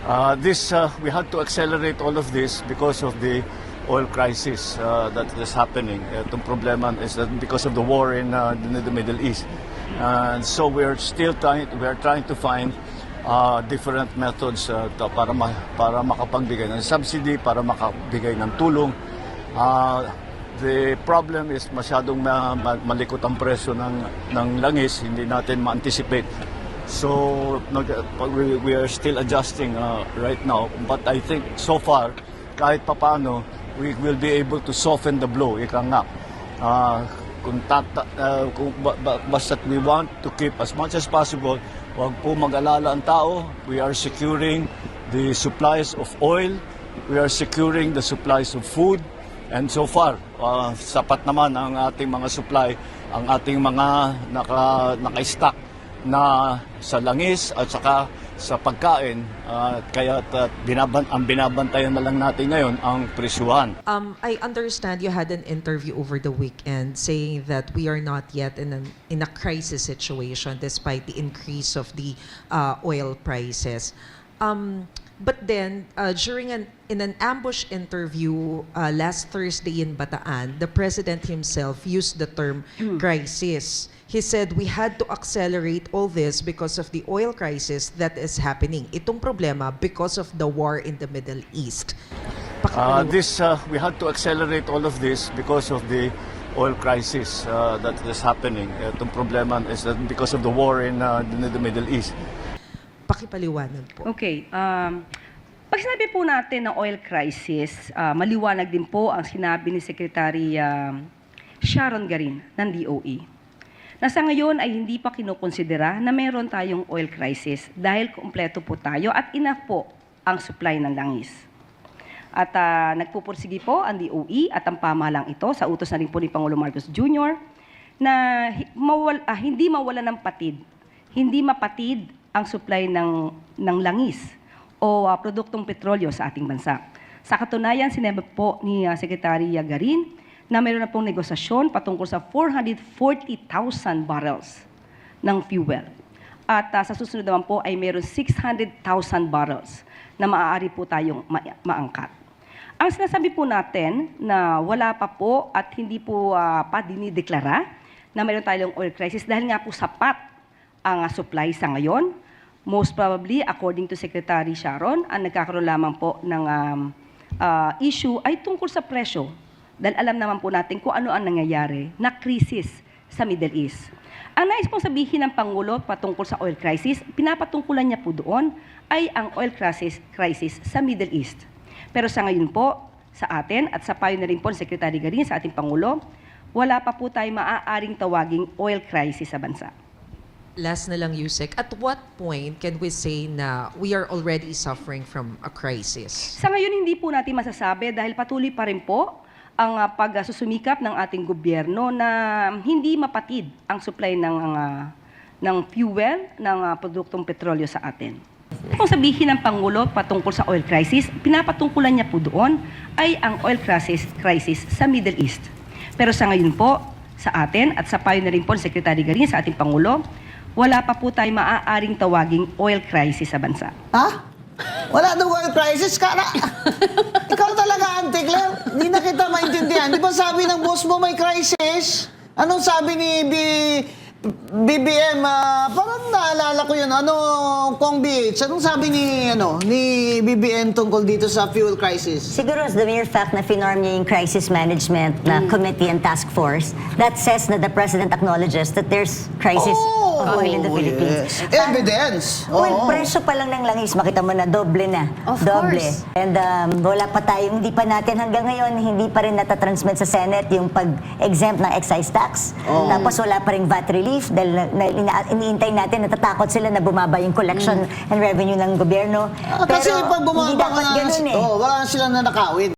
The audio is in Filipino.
We had to accelerate all of this because of the oil crisis that is happening. Itong problema is that because of the war in the Middle East. And so we are trying to find different methods para makapagbigay ng subsidy, para makabigay ng tulong. The problem is masyadong malikot ang presyo ng langis, hindi natin ma-anticipate. So we are still adjusting right now, but I think so far kahit papaano we will be able to soften the blow, ika nga. Basta we want to keep as much as possible, huwag po mag-alala ang tao. We are securing the supplies of oil, we are securing the supplies of food, and so far, sapat naman ang ating mga supply, ang ating mga naka-stock na sa langis at saka sa pagkain, kaya ang binabantayan na lang natin ngayon ang presyuhan. I understand you had an interview over the weekend saying that we are not yet in a crisis situation despite the increase of the oil prices. But then, in an ambush interview last Thursday in Bataan, the president himself used the term crisis. He said we had to accelerate all this because of the oil crisis that is happening. Itong problema because of the war in the Middle East. We had to accelerate all of this because of the oil crisis that is happening. Itong problema is that because of the war in the Middle East. Pakipaliwanag po. Okay. Pag sinabi po natin ng oil crisis, maliwanag din po ang sinabi ni Secretary Sharon Garin ng DOE. Na sa ngayon ay hindi pa kinukonsidera na meron tayong oil crisis dahil kumpleto po tayo at enough po ang supply ng langis. At nagpupursige po ang DOE at ang pamahalang ito sa utos na rin po ni Pangulo Marcos Jr. na hindi mawala ng patid, hindi mapatid ang supply ng langis o produktong petrolyo sa ating bansa. Sa katunayan, sinabi po ni Secretary Garin na mayroon na pong negosasyon patungkol sa 440,000 barrels ng fuel. At sa susunod naman po ay mayroon 600,000 barrels na maaari po tayong maangkat. Ang sinasabi po natin na wala pa po at hindi po pa dinideklara na mayroon tayong oil crisis dahil nga po sapat ang supply sa ngayon. Most probably, according to Secretary Sharon, ang nagkakaroon lamang po ng issue ay tungkol sa presyo. Dahil alam naman po natin kung ano ang nangyayari na krisis sa Middle East. Ang nais pong sabihin ng Pangulo patungkol sa oil crisis, pinapatungkulan niya po doon ay ang oil crisis sa Middle East. Pero sa ngayon po, sa atin at sa payo na rin po ng Secretary Garin sa ating Pangulo, wala pa po tayo maaaring tawaging oil crisis sa bansa. Last na lang, Yusek. At what point can we say na we are already suffering from a crisis? Sa ngayon, hindi po natin masasabi dahil patuloy pa rin po ang pagsusumikap ng ating gobyerno na hindi mapatid ang supply ng fuel, ng produktong petrolyo sa atin. Kung sabihin ng Pangulo patungkol sa oil crisis, pinapatungkulan niya po doon ay ang oil crisis sa Middle East. Pero sa ngayon po, sa atin at sa payo na rin po ng Secretary Garin sa ating Pangulo, wala pa po tayo maaaring tawaging oil crisis sa bansa. Ha? Wala daw oil crisis? Ikaw talaga, Auntie Claire. Hindi na kita maintindihan. Di ba sabi ng boss mo may crisis? Anong sabi ni BBM? Parang naalala ko yun. Kong BH? Anong sabi ni BBM tungkol dito sa fuel crisis? Siguro the mere fact na finorm niya yung crisis management na committee and task force, that says that the President acknowledges that there's crisis of oil in the Philippines. Yes. Evidence. Well, presyo pa lang ng langis, makita mo na doble na. Of doble. course. And wala pa tayong, hindi pa natin hanggang ngayon, hindi pa rin natatransmit sa Senate yung pag-exempt ng excise tax. Tapos wala pa rin VAT relief dahil iniintay natin, natatakot sila na bumaba yung collection and revenue ng gobyerno. Kasi Pero pag hindi bumaba dapat ganun eh. wala na silang nanakawin.